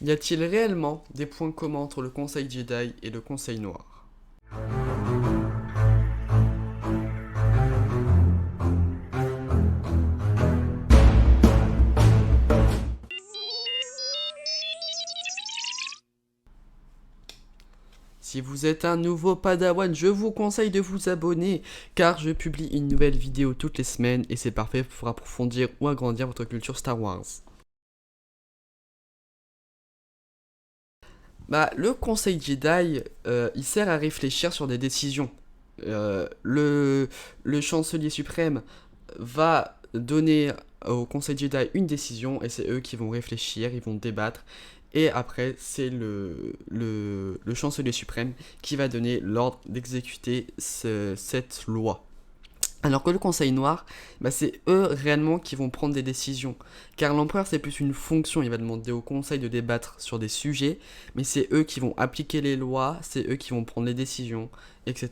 Y a-t-il réellement des points communs entre le Conseil Jedi et le Conseil Noir? Si vous êtes un nouveau Padawan, je vous conseille de vous abonner car je publie une nouvelle vidéo toutes les semaines et c'est parfait pour approfondir ou agrandir votre culture Star Wars. Le Conseil Jedi, il sert à réfléchir sur des décisions. Le chancelier suprême va donner au Conseil Jedi une décision et c'est eux qui vont réfléchir, ils vont débattre. Et après, c'est le chancelier suprême qui va donner l'ordre d'exécuter cette loi. Alors que le Conseil Noir, c'est eux réellement qui vont prendre des décisions. Car l'empereur, c'est plus une fonction, il va demander au Conseil de débattre sur des sujets, mais c'est eux qui vont appliquer les lois, c'est eux qui vont prendre les décisions, etc.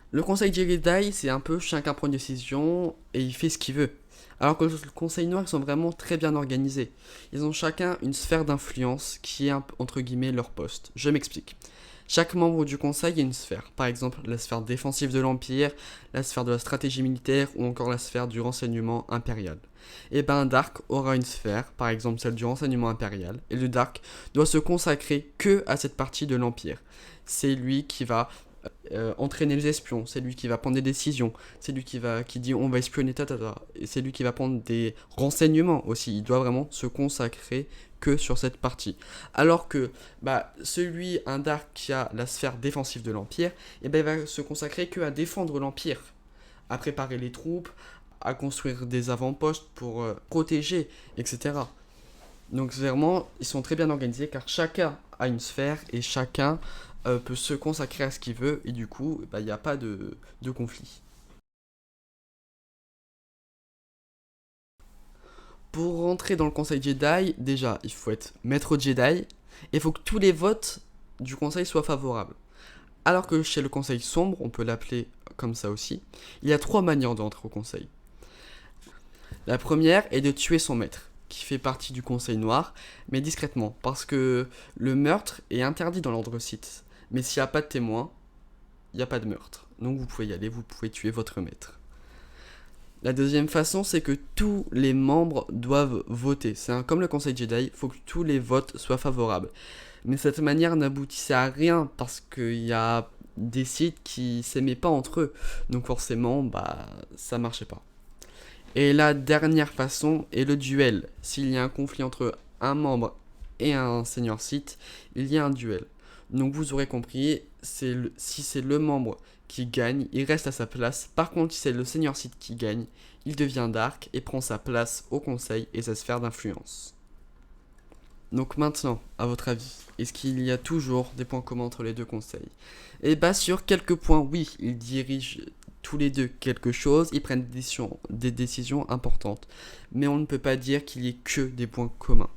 Le Conseil Jedi, c'est un peu chacun prend une décision et il fait ce qu'il veut. Alors que le Conseil Noir, ils sont vraiment très bien organisés. Ils ont chacun une sphère d'influence qui est entre guillemets leur poste. Je m'explique. Chaque membre du Conseil a une sphère. Par exemple, la sphère défensive de l'Empire, la sphère de la stratégie militaire ou encore la sphère du renseignement impérial. Et Dark aura une sphère, par exemple celle du renseignement impérial, et le Dark doit se consacrer que à cette partie de l'Empire. C'est lui qui va entraîner les espions, c'est lui qui va prendre des décisions, c'est lui qui dit on va espionner tata, et c'est lui qui va prendre des renseignements aussi. Il doit vraiment se consacrer que sur cette partie. Alors que un Dark qui a la sphère défensive de l'Empire, il va se consacrer que à défendre l'Empire, à préparer les troupes, à construire des avant-postes pour protéger, etc. Donc vraiment, ils sont très bien organisés car chacun a une sphère et chacun peut se consacrer à ce qu'il veut et du coup, il n'y a pas de conflit. Pour rentrer dans le conseil Jedi, déjà, il faut être maître Jedi et il faut que tous les votes du conseil soient favorables. Alors que chez le conseil sombre, on peut l'appeler comme ça aussi, il y a trois manières d'entrer au conseil. La première est de tuer son maître, qui fait partie du conseil noir, mais discrètement, parce que le meurtre est interdit dans l'ordre Sith. Mais s'il n'y a pas de témoin, il n'y a pas de meurtre. Donc vous pouvez y aller, vous pouvez tuer votre maître. La deuxième façon, c'est que tous les membres doivent voter. Comme le conseil Jedi, il faut que tous les votes soient favorables. Mais cette manière n'aboutissait à rien parce qu'il y a des sites qui s'aimaient pas entre eux. Donc forcément, ça marchait pas. Et la dernière façon est le duel. S'il y a un conflit entre un membre et un senior site, il y a un duel. Donc vous aurez compris, si c'est le membre qui gagne, il reste à sa place. Par contre, si c'est le senior site qui gagne, il devient Dark et prend sa place au conseil et sa sphère d'influence. Donc maintenant, à votre avis, est-ce qu'il y a toujours des points communs entre les deux conseils? Sur quelques points, oui, ils dirigent tous les deux quelque chose, ils prennent des décisions importantes. Mais on ne peut pas dire qu'il y ait que des points communs.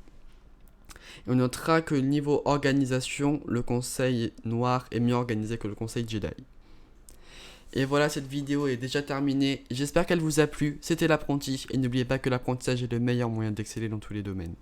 Et on notera que niveau organisation, le conseil noir est mieux organisé que le conseil Jedi. Et voilà, cette vidéo est déjà terminée. J'espère qu'elle vous a plu. C'était l'apprenti. Et n'oubliez pas que l'apprentissage est le meilleur moyen d'exceller dans tous les domaines.